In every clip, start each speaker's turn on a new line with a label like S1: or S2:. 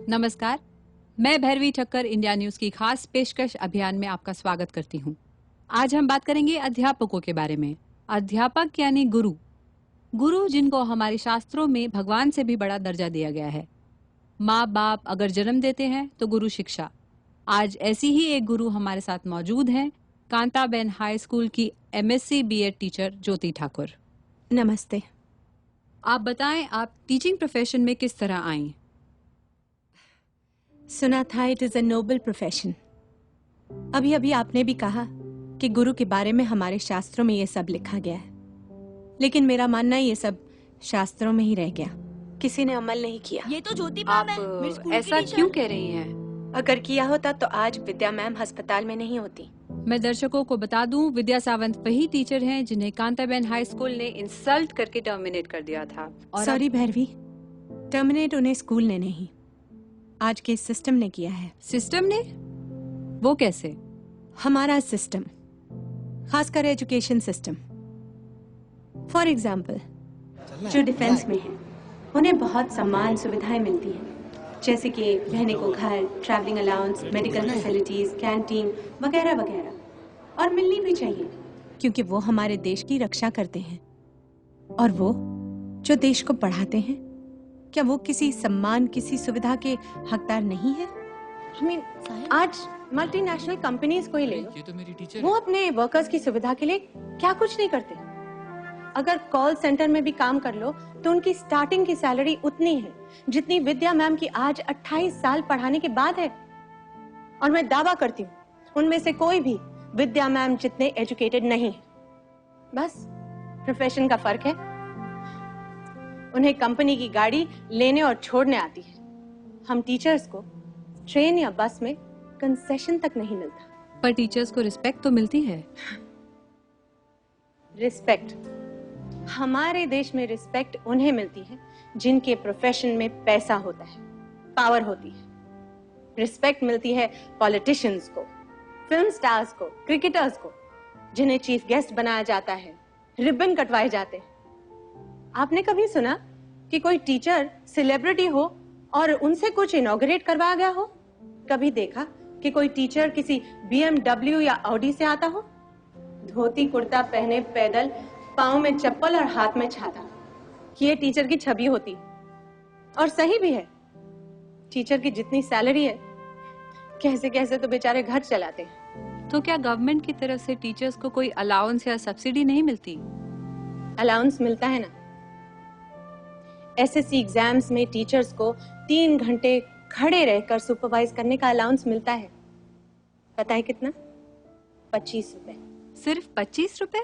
S1: नमस्कार, मैं Bhairavi Thakkar India news की खास पेशकश अभियान में आपका स्वागत करती हूँ। आज हम बात करेंगे अध्यापकों के बारे में। अध्यापक यानी गुरु। गुरु जिनको हमारे शास्त्रों में भगवान से भी बड़ा दर्जा दिया गया है। माँ बाप अगर जन्म देते हैं तो गुरु शिक्षा। आज ऐसी ही एक गुरु हमारे साथ मौजूद हैं, कांताबेन हाई स्कूल की MSc BEd टीचर ज्योति ठाकुर।
S2: नमस्ते।
S1: आप बताएं, आप टीचिंग प्रोफेशन में किस तरह आई?
S2: सुना था it is a noble profession. अभी अभी आपने भी कहा कि गुरु के बारे में हमारे शास्त्रों में ये सब लिखा गया है, लेकिन मेरा मानना ये सब शास्त्रों में ही रह गया, किसी ने अमल नहीं किया।
S3: ये तो ज्योति मैम है, मेरी स्कूल की
S1: ऐसा
S3: टीचर।
S1: क्यों कह रही हैं?
S2: अगर किया होता तो आज विद्या मैम अस्पताल में नहीं होती।
S1: मैं दर्शकों को बता दूं, विद्या सावंत वही टीचर हैं जिन्हें कांताबेन हाई स्कूल ने इंसल्ट करके टर्मिनेट कर दिया था। और
S2: सॉरी भैरवी, टर्मिनेट उन्हें स्कूल ने नहीं, आज के सिस्टम ने किया है।
S1: सिस्टम ने? वो कैसे?
S2: हमारा सिस्टम, खासकर एजुकेशन सिस्टम। फॉर एग्जाम्पल, जो डिफेंस में है उन्हें बहुत सम्मान सुविधाएं मिलती हैं, जैसे कि रहने को घर, travelling allowance, medical facilities, canteen वगैरह वगैरह, और मिलनी भी चाहिए क्योंकि वो हमारे देश की रक्षा करते हैं। और वो जो देश को बढ़ाते हैं, क्या वो किसी सम्मान, किसी सुविधा के हकदार नहीं है? I mean, आज मल्टीनेशनल कंपनीज को ही ले लो,
S4: ये तो मेरी टीचर
S2: वो अपने वर्कर्स की सुविधा के लिए क्या कुछ नहीं करते। अगर कॉल सेंटर में भी काम कर लो तो उनकी स्टार्टिंग की सैलरी उतनी है जितनी विद्या मैम की आज 28 साल पढ़ाने के बाद है। और मैं दावा करती हूँ उनमें से कोई भी विद्या मैम जितने एजुकेटेड नहीं है। बस प्रोफेशन का फर्क है। उन्हें कंपनी की गाड़ी लेने और छोड़ने आती है। हम टीचर्स को ट्रेन या बस में कंसेशन तक नहीं मिलता।
S1: पर टीचर्स को रिस्पेक्ट तो मिलती है।
S2: रिस्पेक्ट, हमारे देश में रिस्पेक्ट उन्हें मिलती है जिनके प्रोफेशन में पैसा होता है, पावर होती है। रिस्पेक्ट मिलती है पॉलिटिशियंस को, फिल्म स्टार्स को, क्रिकेटर्स को, जिन्हें चीफ गेस्ट बनाया जाता है, रिबन कटवाए जाते हैं। आपने कभी सुना कि कोई टीचर सेलिब्रिटी हो और उनसे कुछ इनॉग्रेट करवाया गया हो? कभी देखा कि कोई टीचर किसी BMW या ऑडी से आता हो? धोती कुर्ता पहने, पैदल, पाँव में चप्पल और हाथ में छाता, ये टीचर की छवि होती। और सही भी है, टीचर की जितनी सैलरी है, कैसे कैसे तो बेचारे घर चलाते हैं।
S1: तो क्या गवर्नमेंट की तरफ से टीचर्स को कोई अलाउंस या सब्सिडी नहीं मिलती?
S2: अलाउंस मिलता है ना। SSC एग्जाम्स में टीचर्स को 3 घंटे खड़े रहकर सुपरवाइज करने का अलाउंस मिलता है। पता है कितना? 25 रुपए।
S1: सिर्फ 25 रुपए?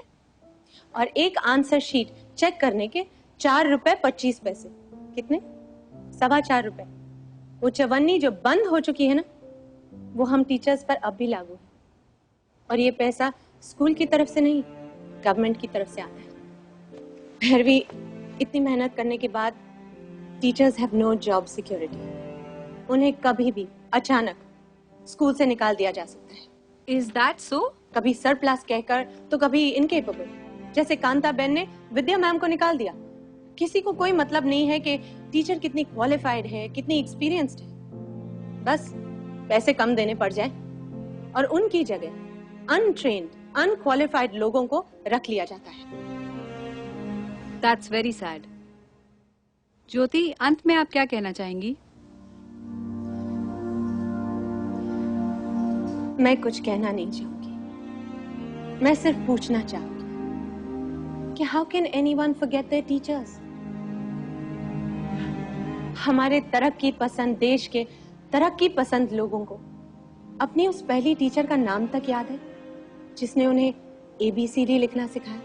S2: और एक आंसर शीट चेक करने के 4 रुपए 25 पैसे। कितने? 4.25 रुपए। वो चवन्नी जो बंद हो चुकी है ना, वो हम टीचर्स पर अब भी लागू है। और ये पैसा स्कूल की तरफ से नहीं, गवर्नमेंट की तरफ से आता है। भैरवी, इतनी मेहनत करने के बाद teachers have no job security. उन्हें कभी भी अचानक स्कूल से निकाल दिया जा सकता है।
S1: Is that so?
S2: कभी सरप्लस कहकर तो कभी इनकेपेबल, जैसे कांताबेन ने विद्या मैम को निकाल दिया। किसी को कोई मतलब नहीं है कि टीचर कितनी क्वालिफाइड है, कितनी एक्सपीरियंस्ड है। बस पैसे कम देने पड़ जाए और उनकी जगह अनट्रेन्ड, अनक्वालिफाइड लोगों को रख लिया जाता है।
S1: That's very sad. ज्योति, अंत में आप क्या कहना चाहेंगी?
S2: मैं कुछ कहना नहीं चाहूंगी, मैं सिर्फ पूछना चाहूंगी कि how can anyone forget there teachers? हमारे तरक्की पसंद देश के तरक्की पसंद लोगों को अपनी उस पहली टीचर का नाम तक याद है जिसने उन्हें ABCD लिखना सिखाया,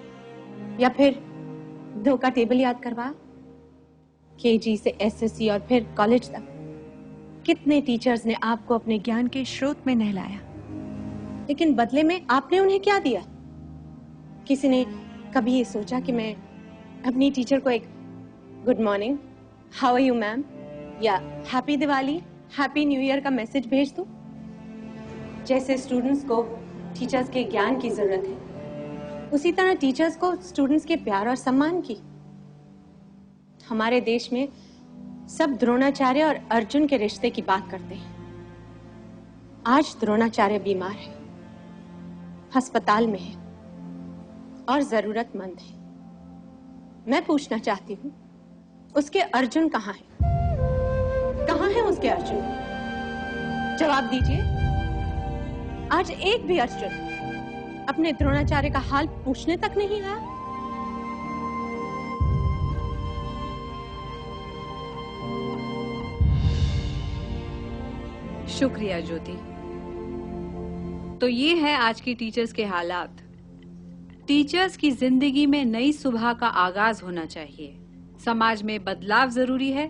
S2: या फिर 2 का टेबल याद करवाया। KG से SSC और फिर कॉलेज तक कितने टीचर्स ने आपको अपने ज्ञान के स्रोत में नहलाया, लेकिन बदले में आपने उन्हें क्या दिया? किसी ने कभी ये सोचा कि मैं अपनी टीचर को एक good morning, how are you ma'am, या happy Diwali, happy new year का मैसेज भेज दूं? जैसे स्टूडेंट्स को टीचर्स के ज्ञान की जरूरत है, उसी तरह टीचर्स को स्टूडेंट्स के प्यार और सम्मान की। हमारे देश में सब द्रोणाचार्य और अर्जुन के रिश्ते की बात करते हैं। आज द्रोणाचार्य बीमार है, अस्पताल में है और जरूरतमंद है। मैं पूछना चाहती हूँ, उसके अर्जुन कहाँ है? कहाँ है उसके अर्जुन? जवाब दीजिए। आज एक भी अर्जुन अपने द्रोणाचार्य का हाल पूछने तक नहीं आया।
S1: शुक्रिया ज्योति। तो ये है आज की टीचर्स के हालात। टीचर्स की जिंदगी में नई सुबह का आगाज होना चाहिए। समाज में बदलाव जरूरी है,